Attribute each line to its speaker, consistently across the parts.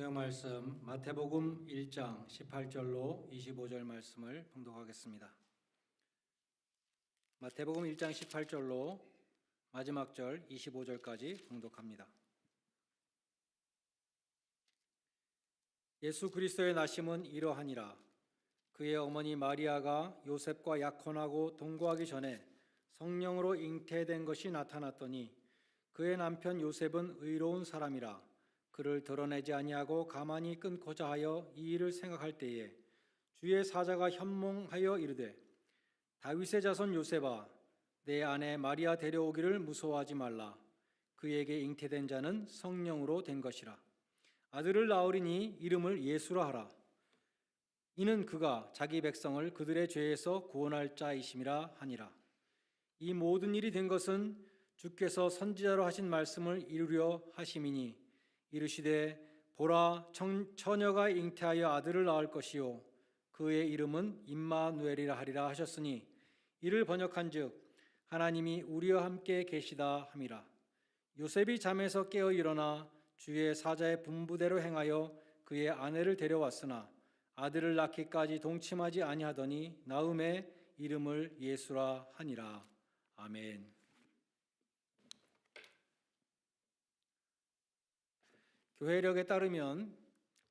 Speaker 1: 성경 말씀 마태복음 1장 18절로 25절 말씀을 봉독하겠습니다. 마태복음 1장 18절로 마지막 절 25절까지 봉독합니다. 예수 그리스도의 나심은 이러하니라. 그의 어머니 마리아가 요셉과 약혼하고 동거하기 전에 성령으로 잉태된 것이 나타났더니 그의 남편 요셉은 의로운 사람이라 그를 드러내지 아니하고 가만히 끊고자 하여 이 일을 생각할 때에 주의 사자가 현몽하여 이르되 다윗의 자손 요셉아 내 아내 마리아 데려오기를 무서워하지 말라. 그에게 잉태된 자는 성령으로 된 것이라. 아들을 낳으리니 이름을 예수라 하라. 이는 그가 자기 백성을 그들의 죄에서 구원할 자이심이라 하니라. 이 모든 일이 된 것은 주께서 선지자로 하신 말씀을 이루려 하심이니 이르시되 보라 처녀가 잉태하여 아들을 낳을 것이요 그의 이름은 임마누엘이라 하리라 하셨으니 이를 번역한즉 하나님이 우리와 함께 계시다 함이라. 요셉이 잠에서 깨어 일어나 주의 사자의 분부대로 행하여 그의 아내를 데려왔으나 아들을 낳기까지 동침하지 아니하더니 나음에 이름을 예수라 하니라. 아멘. 교회력에 따르면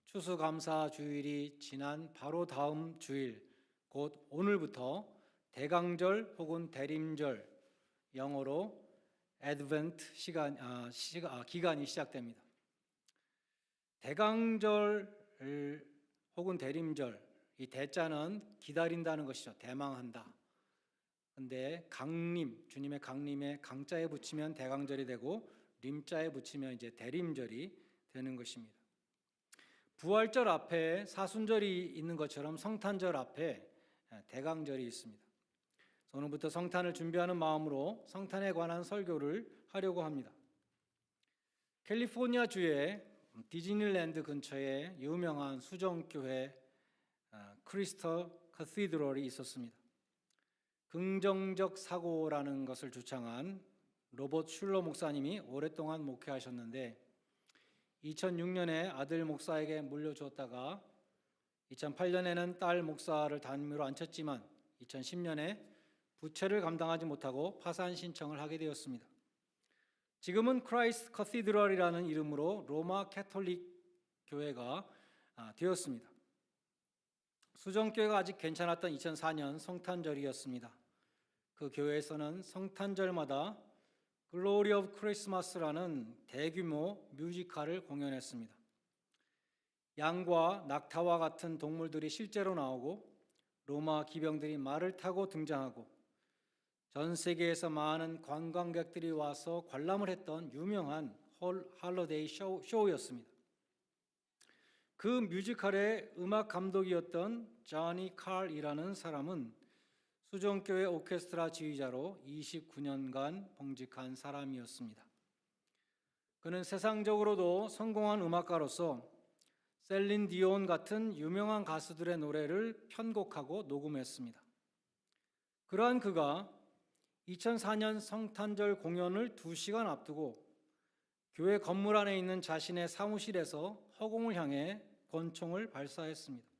Speaker 1: 추수감사 주일이 지난 바로 다음 주일 곧 오늘부터 대강절 혹은 대림절 영어로 애드벤트 기간이 시작됩니다. 대강절 혹은 대림절, 이 대자는 기다린다는 것이죠. 대망한다. 근데 강림, 주님의 강림에 강자에 붙이면 대강절이 되고 림자에 붙이면 이제 대림절이 되는 것입니다. 부활절 앞에 사순절이 있는 것처럼 성탄절 앞에 대강절이 있습니다. 오늘부터 성탄을 준비하는 마음으로 성탄에 관한 설교를 하려고 합니다. 캘리포니아 주의 디즈니랜드 근처에 유명한 수정교회 크리스터 카시드럴이 있었습니다. 긍정적 사고라는 것을 주창한 로버트 슐러 목사님이 오랫동안 목회하셨는데 2006년에 아들 목사에게 물려주었다가 2008년에는 딸 목사를 담임으로 앉혔지만 2010년에 부채를 감당하지 못하고 파산 신청을 하게 되었습니다. 지금은 크라이스트 커시드럴이라는 이름으로 로마 캐톨릭 교회가 되었습니다. 수정교회가 아직 괜찮았던 2004년 성탄절이었습니다. 그 교회에서는 성탄절마다 글로리 오브 크리스마스라는 대규모 뮤지컬을 공연했습니다. 양과 낙타와 같은 동물들이 실제로 나오고 로마 기병들이 말을 타고 등장하고 전 세계에서 많은 관광객들이 와서 관람을 했던 유명한 할로데이 쇼였습니다. 그 뮤지컬의 음악 감독이었던 조니 칼이라는 사람은 수정교회 오케스트라 지휘자로 29년간 봉직한 사람이었습니다. 그는 세상적으로도 성공한 음악가로서 셀린 디온 같은 유명한 가수들의 노래를 편곡하고 녹음했습니다. 그러한 그가 2004년 성탄절 공연을 2시간 앞두고 교회 건물 안에 있는 자신의 사무실에서 허공을 향해 권총을 발사했습니다.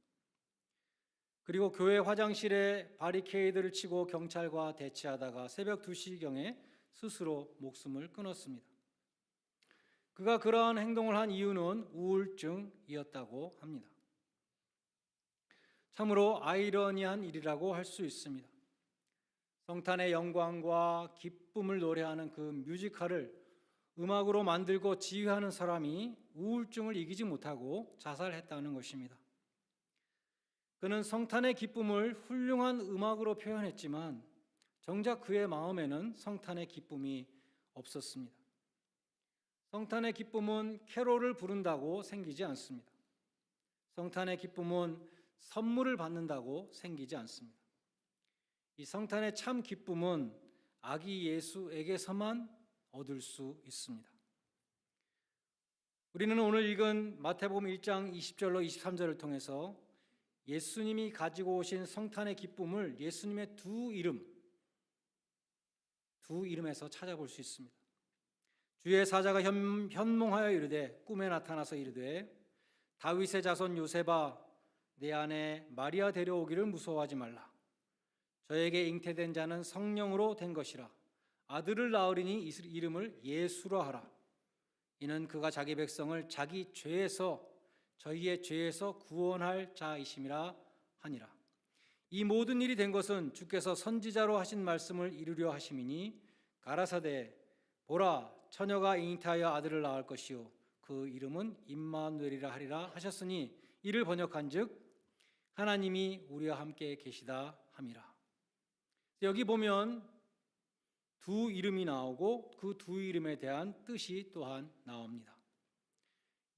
Speaker 1: 그리고 교회 화장실에 바리케이드를 치고 경찰과 대치하다가 새벽 2시경에 스스로 목숨을 끊었습니다. 그가 그러한 행동을 한 이유는 우울증이었다고 합니다. 참으로 아이러니한 일이라고 할 수 있습니다. 성탄의 영광과 기쁨을 노래하는 그 뮤지컬을 음악으로 만들고 지휘하는 사람이 우울증을 이기지 못하고 자살했다는 것입니다. 그는 성탄의 기쁨을 훌륭한 음악으로 표현했지만 정작 그의 마음에는 성탄의 기쁨이 없었습니다. 성탄의 기쁨은 캐롤을 부른다고 생기지 않습니다. 성탄의 기쁨은 선물을 받는다고 생기지 않습니다. 이 성탄의 참 기쁨은 아기 예수에게서만 얻을 수 있습니다. 우리는 오늘 읽은 마태복음 1장 20절로 23절을 통해서 예수님이 가지고 오신 성탄의 기쁨을 예수님의 두 이름에서 찾아볼 수 있습니다. 주의 사자가 현몽하여 이르되 꿈에 나타나서 이르되 다윗의 자손 요셉아, 내 아내 마리아 데려오기를 무서워하지 말라. 저에게 잉태된 자는 성령으로 된 것이라. 아들을 낳으리니 이름을 예수라 하라. 이는 그가 자기 백성을 자기 죄에서, 저희의 죄에서 구원할 자이심이라 하니라. 이 모든 일이 된 것은 주께서 선지자로 하신 말씀을 이루려 하심이니, 가라사대 보라, 처녀가 잉태하여 아들을 낳을 것이요 그 이름은 임마누엘이라 하리라 하셨으니, 이를 번역한즉 하나님이 우리와 함께 계시다 함이라. 여기 보면 두 이름이 나오고 그 두 이름에 대한 뜻이 또한 나옵니다.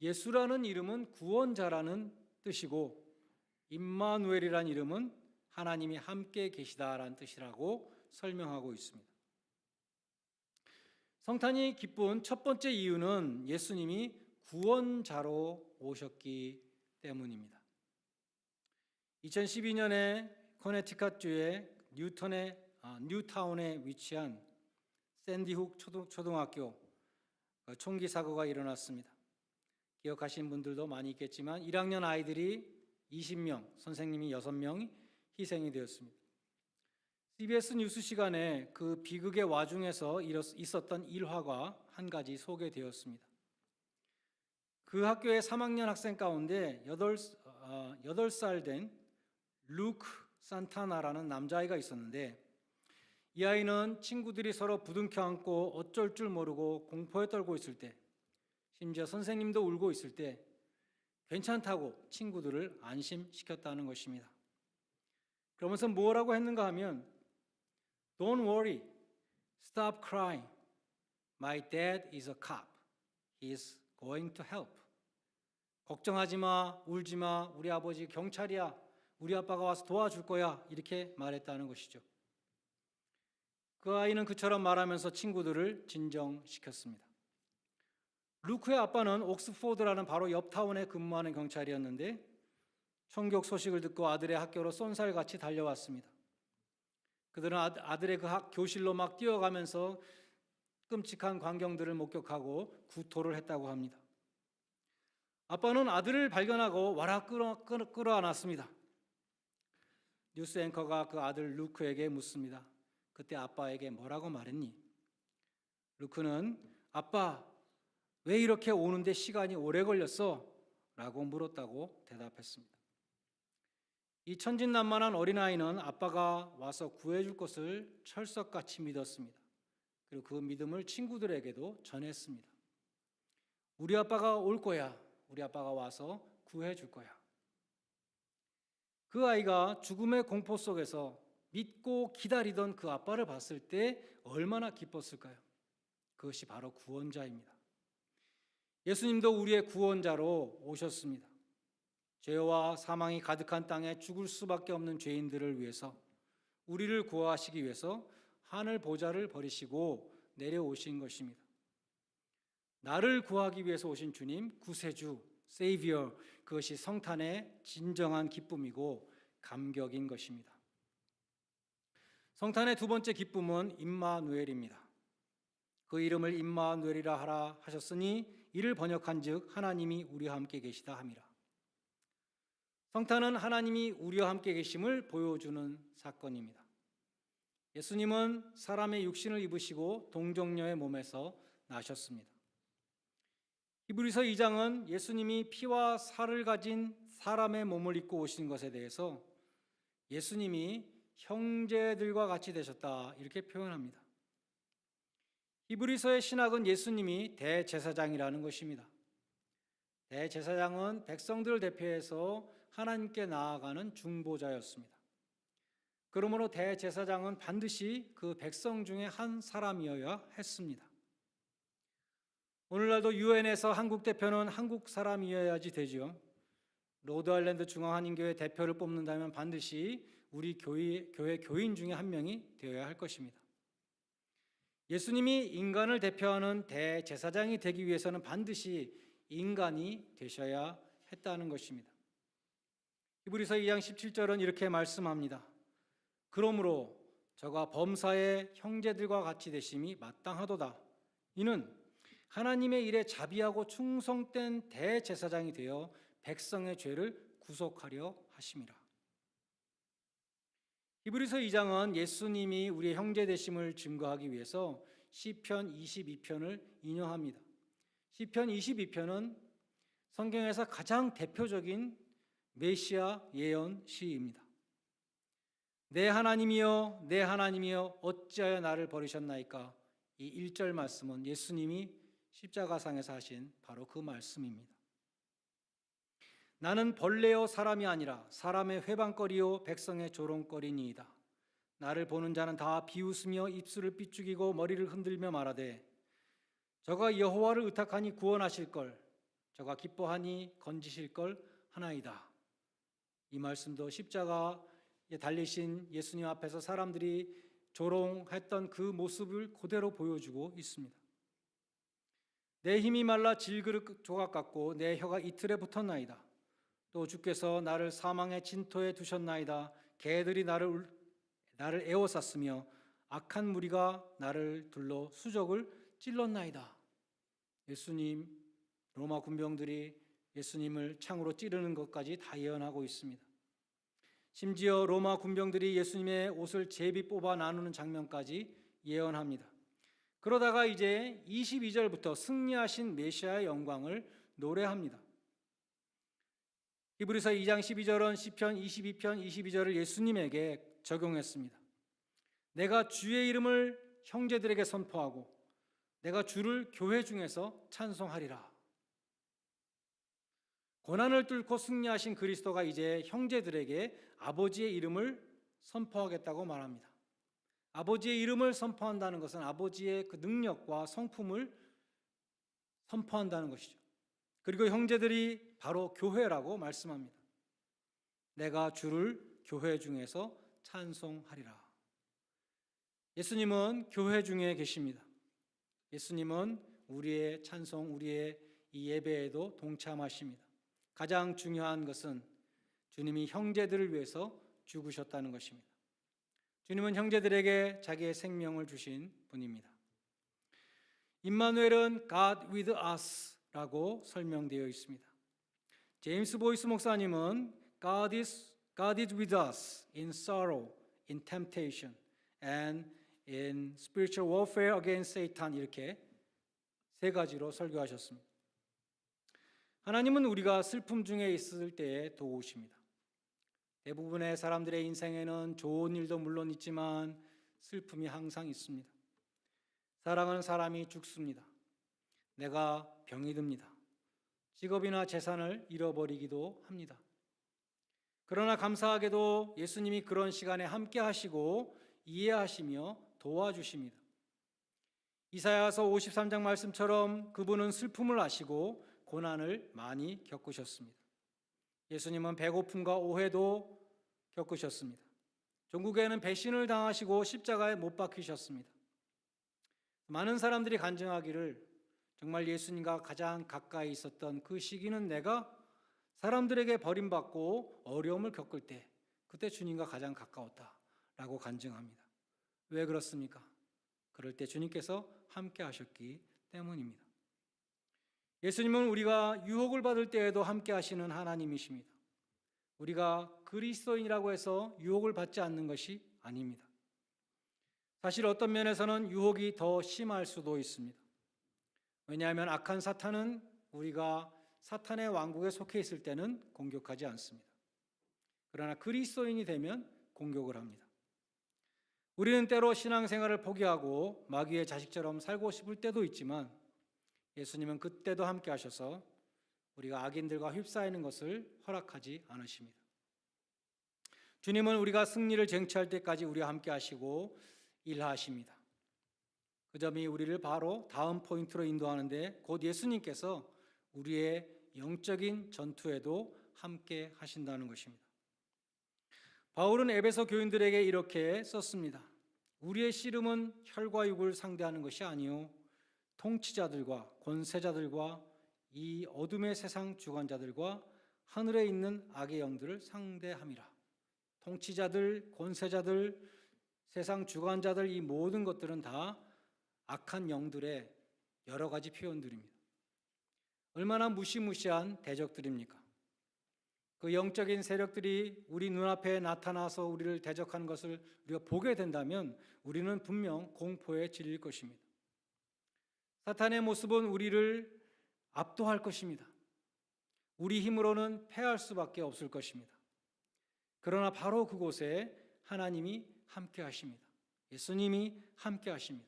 Speaker 1: 예수라는 이름은 구원자라는 뜻이고, 임마누엘이라는 이름은 하나님이 함께 계시다라는 뜻이라고 설명하고 있습니다. 성탄이 기쁜 첫 번째 이유는 예수님이 구원자로 오셨기 때문입니다. 2012년에 커네티컷주의 뉴타운에 위치한 샌디훅 초등학교 총기 사고가 일어났습니다. 기억하시는 분들도 많이 있겠지만 1학년 아이들이 20명, 선생님이 6명이 희생이 되었습니다. CBS 뉴스 시간에 그 비극의 와중에서 있었던 일화가 한 가지 소개되었습니다. 그 학교의 3학년 학생 가운데 8살 된 루크 산타나라는 남자아이가 있었는데, 이 아이는 친구들이 서로 부둥켜 안고 어쩔 줄 모르고 공포에 떨고 있을 때, 심지어 선생님도 울고 있을 때 괜찮다고 친구들을 안심시켰다는 것입니다. 그러면서 뭐라고 했는가 하면, Don't worry, stop crying. My dad is a cop. He's going to help. 걱정하지 마, 울지 마, 우리 아버지 경찰이야. 우리 아빠가 와서 도와줄 거야. 이렇게 말했다는 것이죠. 그 아이는 그처럼 말하면서 친구들을 진정시켰습니다. 루크의 아빠는 옥스포드라는 바로 옆 타운에 근무하는 경찰이었는데, 총격 소식을 듣고 아들의 학교로 쏜살같이 달려왔습니다. 그들은 아들의 그 교실로 막 뛰어가면서 끔찍한 광경들을 목격하고 구토를 했다고 합니다. 아빠는 아들을 발견하고 와라 끌어안았습니다. 뉴스 앵커가 그 아들 루크에게 묻습니다. 그때 아빠에게 뭐라고 말했니? 루크는 아빠, 왜 이렇게 오는데 시간이 오래 걸렸어? 라고 물었다고 대답했습니다. 이 천진난만한 어린아이는 아빠가 와서 구해줄 것을 철석같이 믿었습니다. 그리고 그 믿음을 친구들에게도 전했습니다. 우리 아빠가 올 거야. 우리 아빠가 와서 구해줄 거야. 그 아이가 죽음의 공포 속에서 믿고 기다리던 그 아빠를 봤을 때 얼마나 기뻤을까요? 그것이 바로 구원자입니다. 예수님도 우리의 구원자로 오셨습니다. 죄와 사망이 가득한 땅에 죽을 수밖에 없는 죄인들을 위해서, 우리를 구하시기 위해서 하늘 보좌를 버리시고 내려오신 것입니다. 나를 구하기 위해서 오신 주님, 구세주, 세이비어, 그것이 성탄의 진정한 기쁨이고 감격인 것입니다. 성탄의 두 번째 기쁨은 임마누엘입니다. 그 이름을 임마누엘이라 하라 하셨으니, 이를 번역한즉 하나님이 우리와 함께 계시다 함이라. 성탄은 하나님이 우리와 함께 계심을 보여주는 사건입니다. 예수님은 사람의 육신을 입으시고 동정녀의 몸에서 나셨습니다. 히브리서 2장은 예수님이 피와 살을 가진 사람의 몸을 입고 오신 것에 대해서 예수님이 형제들과 같이 되셨다, 이렇게 표현합니다. 히브리서의 신학은 예수님이 대제사장이라는 것입니다. 대제사장은 백성들을 대표해서 하나님께 나아가는 중보자였습니다. 그러므로 대제사장은 반드시 그 백성 중에 한 사람이어야 했습니다. 오늘날도 유엔에서 한국 대표는 한국 사람이어야지 되죠. 로드아일랜드 중앙한인교회 대표를 뽑는다면 반드시 우리 교회 교인 중에 한 명이 되어야 할 것입니다. 예수님이 인간을 대표하는 대제사장이 되기 위해서는 반드시 인간이 되셔야 했다는 것입니다. 히브리서 2장 17절은 이렇게 말씀합니다. 그러므로 저가 범사의 형제들과 같이 되심이 마땅하도다. 이는 하나님의 일에 자비하고 충성된 대제사장이 되어 백성의 죄를 구속하려 하심이라. 히브리서 2장은 예수님이 우리의 형제 되심을 증거하기 위해서 시편 22편을 인용합니다. 시편 22편은 성경에서 가장 대표적인 메시아 예언 시입니다. 내 하나님이여 내 하나님이여 어찌하여 나를 버리셨나이까. 이 1절 말씀은 예수님이 십자가상에서 하신 바로 그 말씀입니다. 나는 벌레요 사람이 아니라 사람의 회방거리요 백성의 조롱거리니이다. 나를 보는 자는 다 비웃으며 입술을 삐죽이고 머리를 흔들며 말하되 저가 여호와를 의탁하니 구원하실 걸, 저가 기뻐하니 건지실 걸 하나이다. 이 말씀도 십자가에 달리신 예수님 앞에서 사람들이 조롱했던 그 모습을 그대로 보여주고 있습니다. 내 힘이 말라 질그릇 조각 같고 내 혀가 이틀에 붙었나이다. 또 주께서 나를 사망의 진토에 두셨나이다. 개들이 나를 에워쌌으며 악한 무리가 나를 둘러 수족을 찔렀나이다. 예수님, 로마 군병들이 예수님을 창으로 찌르는 것까지 다 예언하고 있습니다. 심지어 로마 군병들이 예수님의 옷을 제비 뽑아 나누는 장면까지 예언합니다. 그러다가 이제 22절부터 승리하신 메시아의 영광을 노래합니다. 히브리서 2장 12절은 시편 22편 22절을 예수님에게 적용했습니다. 내가 주의 이름을 형제들에게 선포하고 내가 주를 교회 중에서 찬송하리라. 고난을 뚫고 승리하신 그리스도가 이제 형제들에게 아버지의 이름을 선포하겠다고 말합니다. 아버지의 이름을 선포한다는 것은 아버지의 그 능력과 성품을 선포한다는 것이죠. 그리고 형제들이 바로 교회라고 말씀합니다. 내가 주를 교회 중에서 찬송하리라. 예수님은 교회 중에 계십니다. 예수님은 우리의 찬송, 우리의 이 예배에도 동참하십니다. 가장 중요한 것은 주님이 형제들을 위해서 죽으셨다는 것입니다. 주님은 형제들에게 자기의 생명을 주신 분입니다. 임마누엘은 God with us 라고 설명되어 있습니다. 제임스 보이스 목사님은 God is with us in sorrow, in temptation, and in spiritual warfare against Satan 이렇게 세 가지로 설교하셨습니다. 하나님은 우리가 슬픔 중에 있을 때에 도우십니다. 대부분의 사람들의 인생에는 좋은 일도 물론 있지만 슬픔이 항상 있습니다. 사랑하는 사람이 죽습니다. 내가 병이 듭니다. 직업이나 재산을 잃어버리기도 합니다. 그러나 감사하게도 예수님이 그런 시간에 함께 하시고 이해하시며 도와주십니다. 이사야서 53장 말씀처럼 그분은 슬픔을 아시고 고난을 많이 겪으셨습니다. 예수님은 배고픔과 오해도 겪으셨습니다. 종국에는 배신을 당하시고 십자가에 못 박히셨습니다. 많은 사람들이 간증하기를 정말 예수님과 가장 가까이 있었던 그 시기는 내가 사람들에게 버림받고 어려움을 겪을 때 그때 주님과 가장 가까웠다라고 간증합니다. 왜 그렇습니까? 그럴 때 주님께서 함께 하셨기 때문입니다. 예수님은 우리가 유혹을 받을 때에도 함께 하시는 하나님이십니다. 우리가 그리스도인이라고 해서 유혹을 받지 않는 것이 아닙니다. 사실 어떤 면에서는 유혹이 더 심할 수도 있습니다. 왜냐하면 악한 사탄은 우리가 사탄의 왕국에 속해 있을 때는 공격하지 않습니다. 그러나 그리스도인이 되면 공격을 합니다. 우리는 때로 신앙생활을 포기하고 마귀의 자식처럼 살고 싶을 때도 있지만 예수님은 그때도 함께 하셔서 우리가 악인들과 휩싸이는 것을 허락하지 않으십니다. 주님은 우리가 승리를 쟁취할 때까지 우리와 함께 하시고 일하십니다. 그 점이 우리를 바로 다음 포인트로 인도하는데 곧 예수님께서 우리의 영적인 전투에도 함께 하신다는 것입니다. 바울은 에베소 교인들에게 이렇게 썼습니다. 우리의 씨름은 혈과 육을 상대하는 것이 아니요 통치자들과 권세자들과 이 어둠의 세상 주관자들과 하늘에 있는 악의 영들을 상대함이라. 통치자들, 권세자들, 세상 주관자들 이 모든 것들은 다 악한 영들의 여러 가지 표현들입니다. 얼마나 무시무시한 대적들입니까? 그 영적인 세력들이 우리 눈앞에 나타나서 우리를 대적하는 것을 우리가 보게 된다면 우리는 분명 공포에 질릴 것입니다. 사탄의 모습은 우리를 압도할 것입니다. 우리 힘으로는 패할 수밖에 없을 것입니다. 그러나 바로 그곳에 하나님이 함께 하십니다. 예수님이 함께 하십니다.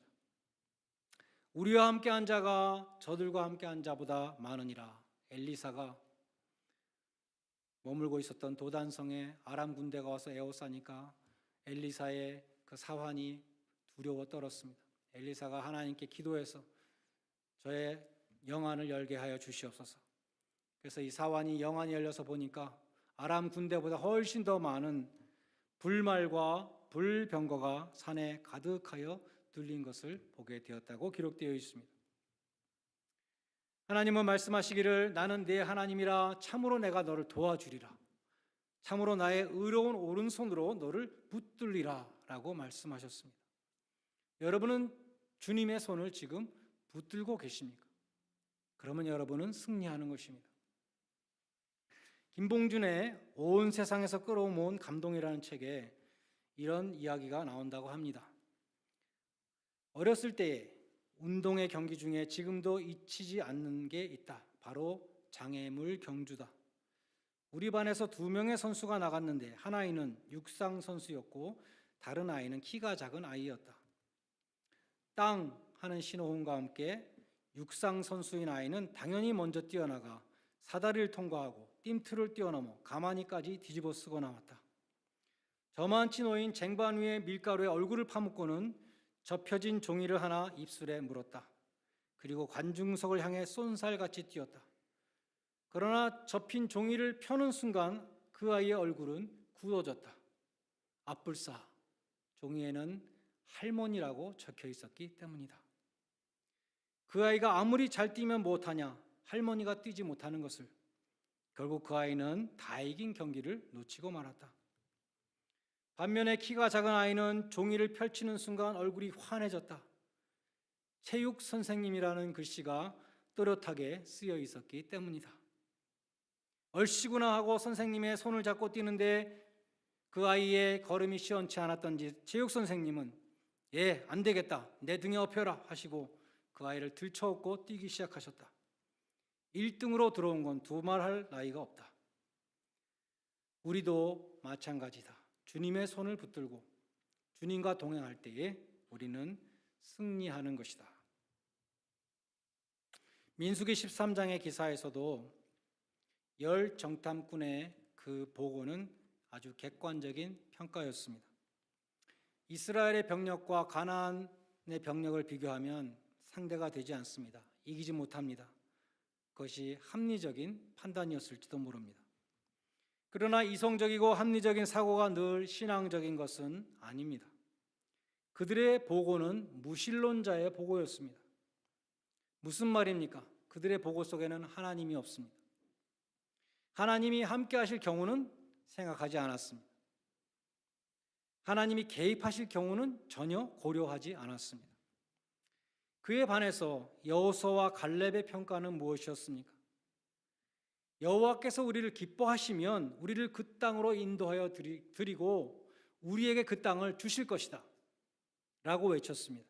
Speaker 1: 우리와 함께한 자가 저들과 함께한 자보다 많으니라. 엘리사가 머물고 있었던 도단성에 아람 군대가 와서 에워싸니까 엘리사의 그 사환이 두려워 떨었습니다. 엘리사가 하나님께 기도해서 저의 영안을 열게 하여 주시옵소서. 그래서 이 사환이 영안이 열려서 보니까 아람 군대보다 훨씬 더 많은 불말과 불병거가 산에 가득하여 들린 것을 보게 되었다고 기록되어 있습니다. 하나님은 말씀하시기를 나는 네 하나님이라 참으로 내가 너를 도와주리라. 참으로 나의 의로운 오른손으로 너를 붙들리라 라고 말씀하셨습니다. 여러분은 주님의 손을 지금 붙들고 계십니까? 그러면 여러분은 승리하는 것입니다. 김봉준의 온 세상에서 끌어모은 감동이라는 책에 이런 이야기가 나온다고 합니다. 어렸을 때에 운동의 경기 중에 지금도 잊히지 않는 게 있다. 바로 장애물 경주다. 우리 반에서 2명의 선수가 나갔는데 한 아이는 육상 선수였고 다른 아이는 키가 작은 아이였다. 땅 하는 신호음과 함께 육상 선수인 아이는 당연히 먼저 뛰어나가 사다리를 통과하고 뜀틀을 뛰어넘어 가마니까지 뒤집어 쓰고 나왔다. 저만치 놓인 쟁반 위에 밀가루에 얼굴을 파묻고는 접혀진 종이를 하나 입술에 물었다. 그리고 관중석을 향해 쏜살같이 뛰었다. 그러나 접힌 종이를 펴는 순간 그 아이의 얼굴은 굳어졌다. 앞불싸 종이에는 할머니라고 적혀 있었기 때문이다. 그 아이가 아무리 잘 뛰면 못하냐, 할머니가 뛰지 못하는 것을. 결국 그 아이는 다 이긴 경기를 놓치고 말았다. 반면에 키가 작은 아이는 종이를 펼치는 순간 얼굴이 환해졌다. 체육 선생님이라는 글씨가 또렷하게 쓰여 있었기 때문이다. 얼씨구나 하고 선생님의 손을 잡고 뛰는데 그 아이의 걸음이 시원치 않았던지 체육 선생님은 안 되겠다, 내 등에 업혀라 하시고 그 아이를 들쳐업고 뛰기 시작하셨다. 1등으로 들어온 건 두말할 나이가 없다. 우리도 마찬가지다. 주님의 손을 붙들고 주님과 동행할 때에 우리는 승리하는 것이다. 민수기 13장의 기사에서도 열 정탐꾼의 그 보고는 아주 객관적인 평가였습니다. 이스라엘의 병력과 가나안의 병력을 비교하면 상대가 되지 않습니다. 이기지 못합니다. 그것이 합리적인 판단이었을지도 모릅니다. 그러나 이성적이고 합리적인 사고가 늘 신앙적인 것은 아닙니다. 그들의 보고는 무신론자의 보고였습니다. 무슨 말입니까? 그들의 보고 속에는 하나님이 없습니다. 하나님이 함께 하실 경우는 생각하지 않았습니다. 하나님이 개입하실 경우는 전혀 고려하지 않았습니다. 그에 반해서 여호수아와 갈렙의 평가는 무엇이었습니까? 여호와께서 우리를 기뻐하시면 우리를 그 땅으로 인도하여 드리고 우리에게 그 땅을 주실 것이다 라고 외쳤습니다.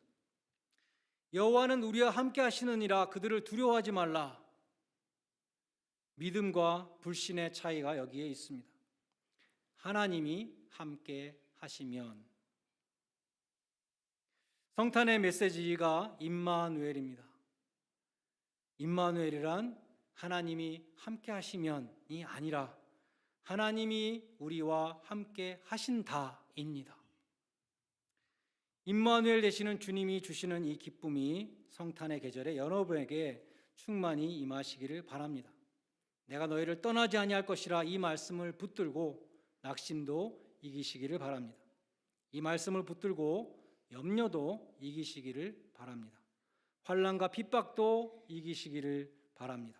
Speaker 1: 여호와는 우리와 함께 하시느니라 그들을 두려워하지 말라. 믿음과 불신의 차이가 여기에 있습니다. 하나님이 함께 하시면. 성탄의 메시지가 임마누엘입니다. 임마누엘이란 하나님이 함께 하시면이 아니라 하나님이 우리와 함께 하신다입니다. 임마누엘 되시는 주님이 주시는 이 기쁨이 성탄의 계절에 여러분에게 충만히 임하시기를 바랍니다. 내가 너희를 떠나지 아니할 것이라 이 말씀을 붙들고 낙심도 이기시기를 바랍니다. 이 말씀을 붙들고 염려도 이기시기를 바랍니다. 환난과 핍박도 이기시기를 바랍니다.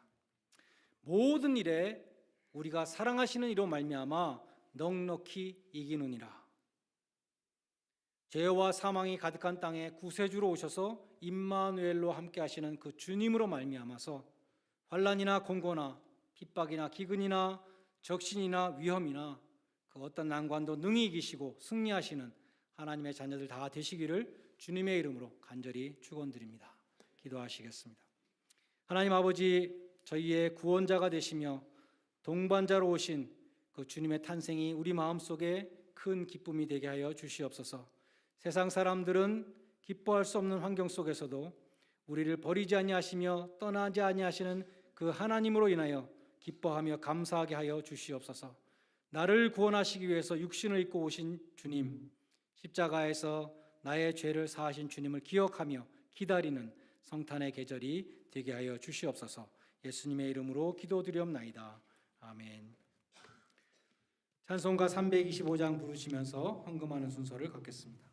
Speaker 1: 모든 일에 우리가 사랑하시는 이로 말미암아 넉넉히 이기느니라. 죄와 사망이 가득한 땅에 구세주로 오셔서 임마누엘로 함께 하시는 그 주님으로 말미암아서 환난이나 공고나 핍박이나 기근이나 적신이나 위험이나 그 어떤 난관도 능히 이기시고 승리하시는 하나님의 자녀들 다 되시기를 주님의 이름으로 간절히 축원드립니다. 기도하시겠습니다. 하나님 아버지, 저희의 구원자가 되시며 동반자로 오신 그 주님의 탄생이 우리 마음속에 큰 기쁨이 되게 하여 주시옵소서. 세상 사람들은 기뻐할 수 없는 환경 속에서도 우리를 버리지 아니하시며 떠나지 아니하시는 그 하나님으로 인하여 기뻐하며 감사하게 하여 주시옵소서. 나를 구원하시기 위해서 육신을 입고 오신 주님, 십자가에서 나의 죄를 사하신 주님을 기억하며 기다리는 성탄의 계절이 되게 하여 주시옵소서. 예수님의 이름으로 기도드리옵나이다. 아멘. 찬송가 325장 부르시면서 헌금하는 순서를 갖겠습니다.